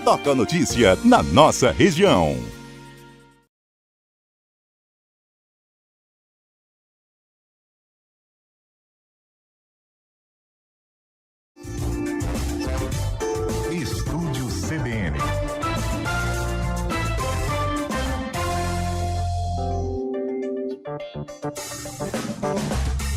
Toca Notícia na nossa região. Estúdio CBN.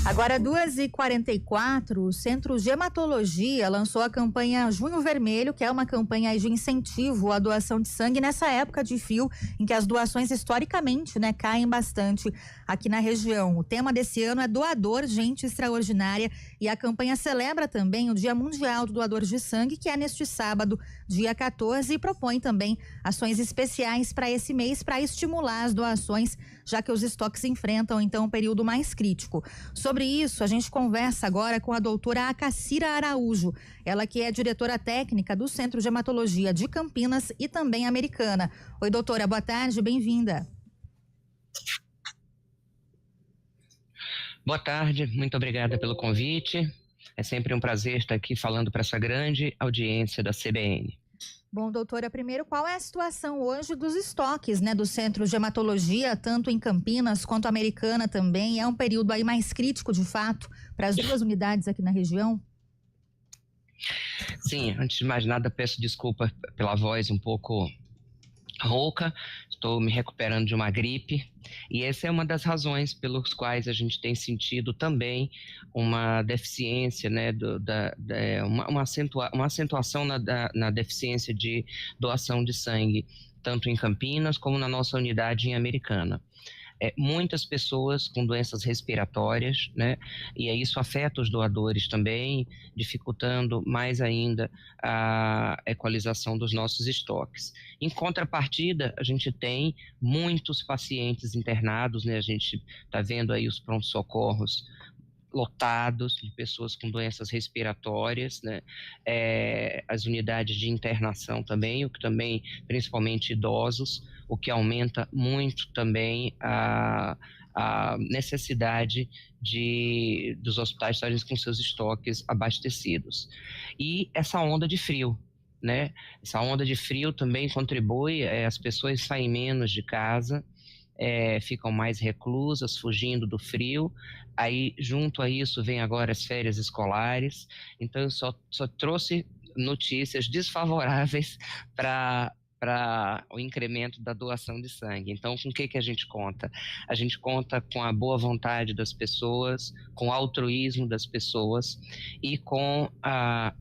Agora, 2h44, o Centro de Hematologia lançou a campanha Junho Vermelho, que é uma campanha de incentivo à doação de sangue nessa época de frio, em que as doações historicamente, caem bastante aqui na região. O tema desse ano é Doador, Gente Extraordinária, e a campanha celebra também o Dia Mundial do Doador de Sangue, que é neste sábado, dia 14, e propõe também ações especiais para esse mês para estimular as doações, já que os estoques enfrentam então um período mais crítico. Sobre isso, a gente conversa agora com a doutora Acacira Araújo, ela que é diretora técnica do Centro de Hematologia de Campinas e também Americana. Oi, doutora, boa tarde, bem-vinda. Boa tarde, muito obrigada pelo convite. É sempre um prazer estar aqui falando para essa grande audiência da CBN. Bom, doutora, primeiro, qual é a situação hoje dos estoques, do Centro de Hematologia, tanto em Campinas quanto Americana também? É um período aí mais crítico, de fato, para as duas unidades aqui na região? Sim, antes de mais nada, peço desculpa pela voz um pouco rouca, estou me recuperando de uma gripe, e essa é uma das razões pelas quais a gente tem sentido também uma deficiência, uma acentuação na deficiência de doação de sangue, tanto em Campinas como na nossa unidade em Americana. Muitas pessoas com doenças respiratórias, e aí isso afeta os doadores também, dificultando mais ainda a equalização dos nossos estoques. Em contrapartida, a gente tem muitos pacientes internados, a gente está vendo aí os prontos-socorros lotados de pessoas com doenças respiratórias, as unidades de internação também, o que também, principalmente idosos, o que aumenta muito também a necessidade dos hospitais estarem com seus estoques abastecidos. E essa onda de frio, essa onda de frio também contribui, as pessoas saem menos de casa, ficam mais reclusas, fugindo do frio. Aí, junto a isso, vem agora as férias escolares. Então, eu só trouxe notícias desfavoráveis para o incremento da doação de sangue. Então, com o que a gente conta? A gente conta com a boa vontade das pessoas, com o altruísmo das pessoas e com a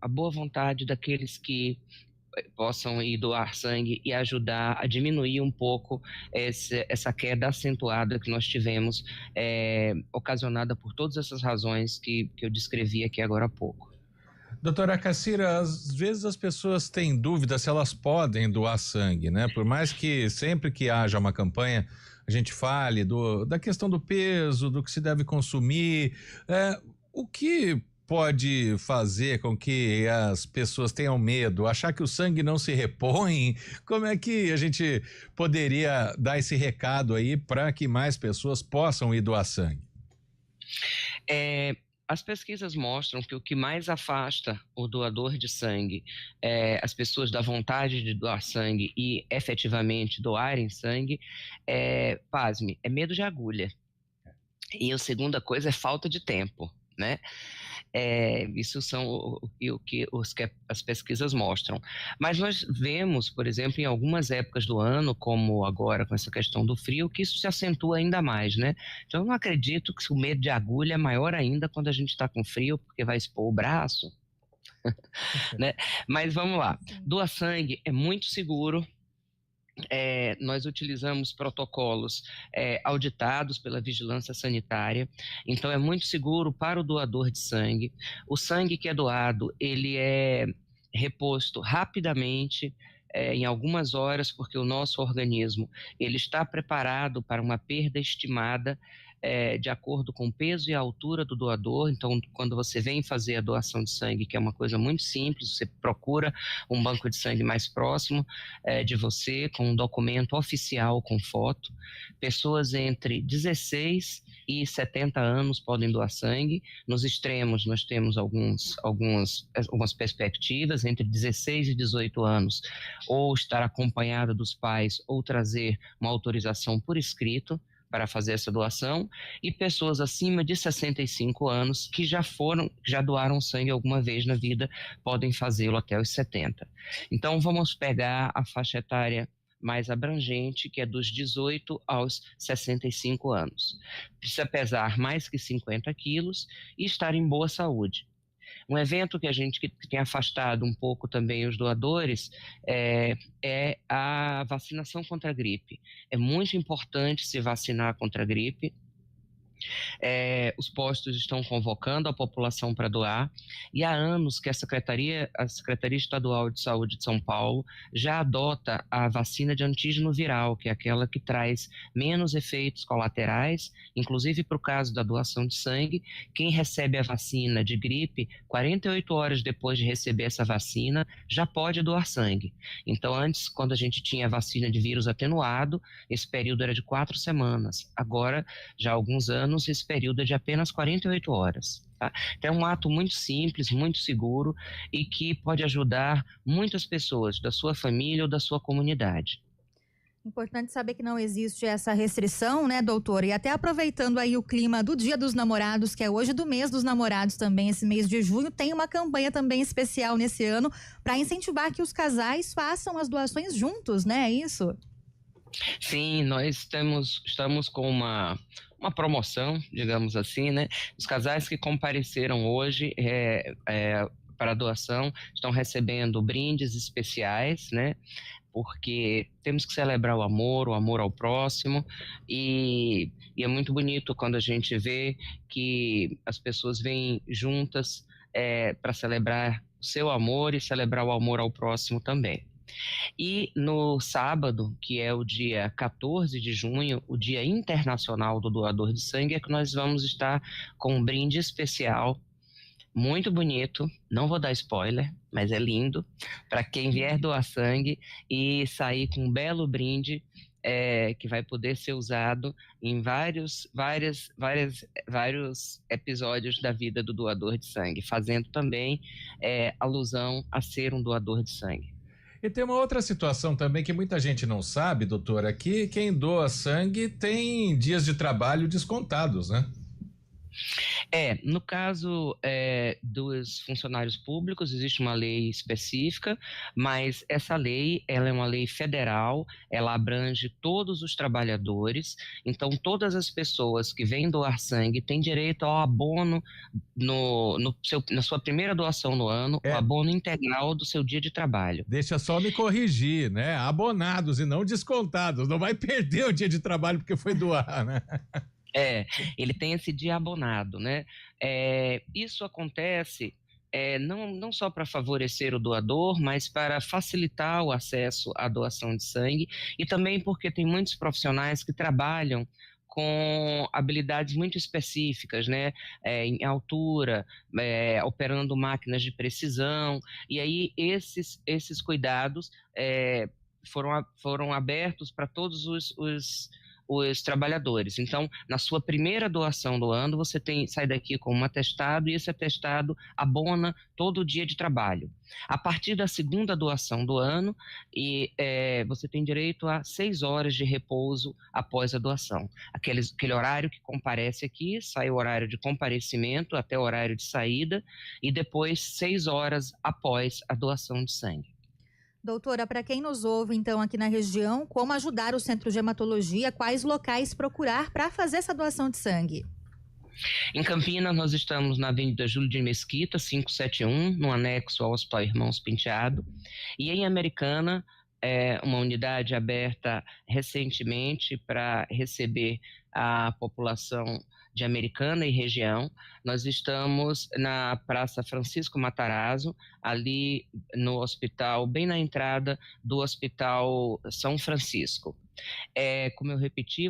boa vontade daqueles que possam ir doar sangue e ajudar a diminuir um pouco essa queda acentuada que nós tivemos, ocasionada por todas essas razões que eu descrevi aqui agora há pouco. Doutora Acacira, às vezes as pessoas têm dúvida se elas podem doar sangue, Por mais que sempre que haja uma campanha, a gente fale da questão do peso, do que se deve consumir, o que pode fazer com que as pessoas tenham medo, achar que o sangue não se repõe? Como é que a gente poderia dar esse recado aí para que mais pessoas possam ir doar sangue? As pesquisas mostram que o que mais afasta o doador de sangue, as pessoas da vontade de doar sangue e efetivamente doarem sangue, pasme, é medo de agulha. E a segunda coisa é falta de tempo, Isso são o que as pesquisas mostram. Mas nós vemos, por exemplo, em algumas épocas do ano, como agora com essa questão do frio, que isso se acentua ainda mais, Então eu não acredito que o medo de agulha é maior ainda quando a gente está com frio, porque vai expor o braço, Mas vamos lá. Doar sangue é muito seguro. Nós utilizamos protocolos auditados pela vigilância sanitária, então é muito seguro para o doador de sangue. O sangue que é doado, ele é reposto rapidamente, em algumas horas, porque o nosso organismo ele está preparado para uma perda estimada de acordo com o peso e a altura do doador. Então, quando você vem fazer a doação de sangue, que é uma coisa muito simples, você procura um banco de sangue mais próximo de você, com um documento oficial com foto. Pessoas entre 16 e 70 anos podem doar sangue. Nos extremos, nós temos algumas perspectivas, entre 16 e 18 anos, ou estar acompanhado dos pais, ou trazer uma autorização por escrito para fazer essa doação, e pessoas acima de 65 anos que já doaram sangue alguma vez na vida, podem fazê-lo até os 70. Então, vamos pegar a faixa etária mais abrangente, que é dos 18 aos 65 anos. Precisa pesar mais que 50 quilos e estar em boa saúde. Um evento que tem afastado um pouco também os doadores é a vacinação contra a gripe. É muito importante se vacinar contra a gripe. Os postos estão convocando a população para doar, e há anos que a Secretaria Estadual de Saúde de São Paulo já adota a vacina de antígeno viral, que é aquela que traz menos efeitos colaterais, inclusive para o caso da doação de sangue. Quem recebe a vacina de gripe, 48 horas depois de receber essa vacina, já pode doar sangue. Então, antes, quando a gente tinha a vacina de vírus atenuado, esse período era de 4 semanas. Agora, já há alguns anos, esse período é de apenas 48 horas. Tá? Então, é um ato muito simples, muito seguro, e que pode ajudar muitas pessoas da sua família ou da sua comunidade. Importante saber que não existe essa restrição, né, doutora? E até aproveitando aí o clima do Dia dos Namorados, que é hoje do mês dos namorados também, esse mês de junho, tem uma campanha também especial nesse ano para incentivar que os casais façam as doações juntos, né? É isso? Sim, nós estamos com uma promoção, digamos assim, né? Os casais que compareceram hoje para a doação estão recebendo brindes especiais, né? Porque temos que celebrar o amor ao próximo, e é muito bonito quando a gente vê que as pessoas vêm juntas para celebrar o seu amor e celebrar o amor ao próximo também. E no sábado, que é o dia 14 de junho, o Dia Internacional do Doador de Sangue, é que nós vamos estar com um brinde especial, muito bonito, não vou dar spoiler, mas é lindo, para quem vier doar sangue e sair com um belo brinde que vai poder ser usado em vários episódios da vida do doador de sangue, fazendo também alusão a ser um doador de sangue. E tem uma outra situação também que muita gente não sabe, doutora, que quem doa sangue tem dias de trabalho descontados, né? No caso dos funcionários públicos, existe uma lei específica, mas essa lei, ela é uma lei federal, ela abrange todos os trabalhadores. Então todas as pessoas que vêm doar sangue têm direito ao abono na sua primeira doação no ano, o abono integral do seu dia de trabalho. Deixa só me corrigir, né? Abonados e não descontados, não vai perder o dia de trabalho porque foi doar, né? Ele tem esse dia abonado, né? Isso acontece não só para favorecer o doador, mas para facilitar o acesso à doação de sangue, e também porque tem muitos profissionais que trabalham com habilidades muito específicas, né? Em altura, operando máquinas de precisão, e aí esses cuidados foram abertos para todos os trabalhadores. Então, na sua primeira doação do ano, você sai daqui com um atestado, e esse atestado abona todo o dia de trabalho. A partir da segunda doação do ano, você tem direito a 6 horas de repouso após a doação. Aquele horário que comparece aqui, sai o horário de comparecimento até o horário de saída, e depois 6 horas após a doação de sangue. Doutora, para quem nos ouve, então, aqui na região, como ajudar o Centro de Hematologia? Quais locais procurar para fazer essa doação de sangue? Em Campinas, nós estamos na Avenida Júlio de Mesquita, 571, no anexo ao Hospital Irmãos Penteado. E em Americana, uma unidade aberta recentemente para receber a população de Americana e região. Nós estamos na Praça Francisco Matarazzo, ali no hospital, bem na entrada do Hospital São Francisco. Como eu repeti,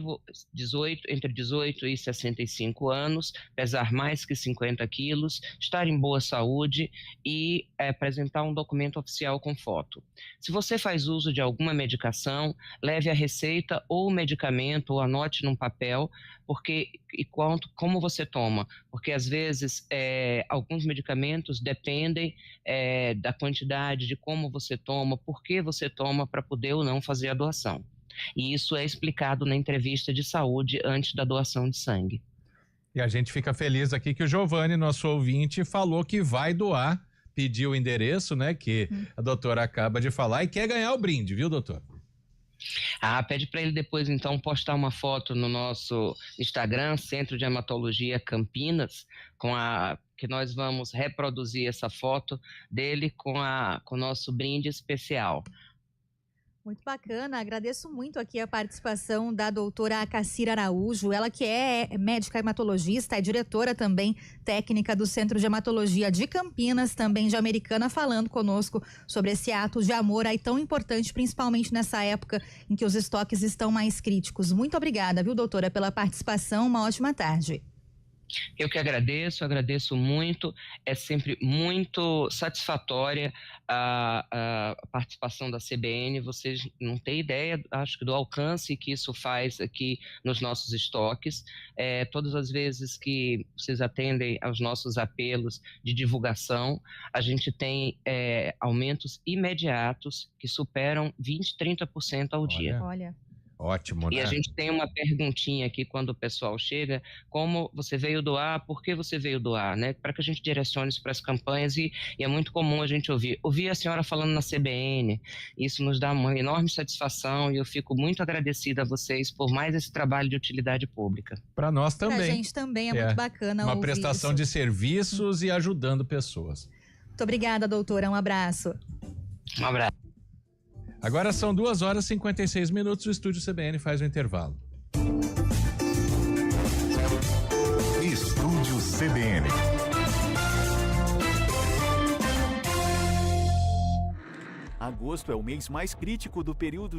entre 18 e 65 anos, pesar mais que 50 quilos, estar em boa saúde e apresentar um documento oficial com foto. Se você faz uso de alguma medicação, leve a receita ou o medicamento ou anote num papel, como você toma, porque às vezes alguns medicamentos dependem da quantidade, de como você toma, por que você toma, para poder ou não fazer a doação. E isso é explicado na entrevista de saúde antes da doação de sangue. E a gente fica feliz aqui que o Giovanni, nosso ouvinte, falou que vai doar, pediu o endereço, né, que a doutora acaba de falar, e quer ganhar o brinde, viu, doutor? Pede para ele depois, então, postar uma foto no nosso Instagram, Centro de Hematologia Campinas, que nós vamos reproduzir essa foto dele com o nosso brinde especial. Muito bacana, agradeço muito aqui a participação da doutora Cassira Araújo, ela que é médica hematologista, é diretora também técnica do Centro de Hematologia de Campinas, também de Americana, falando conosco sobre esse ato de amor aí tão importante, principalmente nessa época em que os estoques estão mais críticos. Muito obrigada, viu, doutora, pela participação, uma ótima tarde. Eu que agradeço muito, é sempre muito satisfatória a participação da CBN, vocês não têm ideia, acho que do alcance que isso faz aqui nos nossos estoques, todas as vezes que vocês atendem aos nossos apelos de divulgação, a gente tem aumentos imediatos que superam 20%, 30% ao dia. Olha. Ótimo, né? E a gente tem uma perguntinha aqui quando o pessoal chega, como você veio doar, por que você veio doar, né? Para que a gente direcione isso para as campanhas e é muito comum a gente ouvir a senhora falando na CBN, isso nos dá uma enorme satisfação e eu fico muito agradecida a vocês por mais esse trabalho de utilidade pública. Para nós também. Pra gente também é muito bacana uma ouvir prestação isso. de serviços e ajudando pessoas. Muito obrigada, doutora, um abraço. Um abraço. Agora são 2h56, o Estúdio CBN faz o intervalo. Estúdio CBN. Agosto é o mês mais crítico do período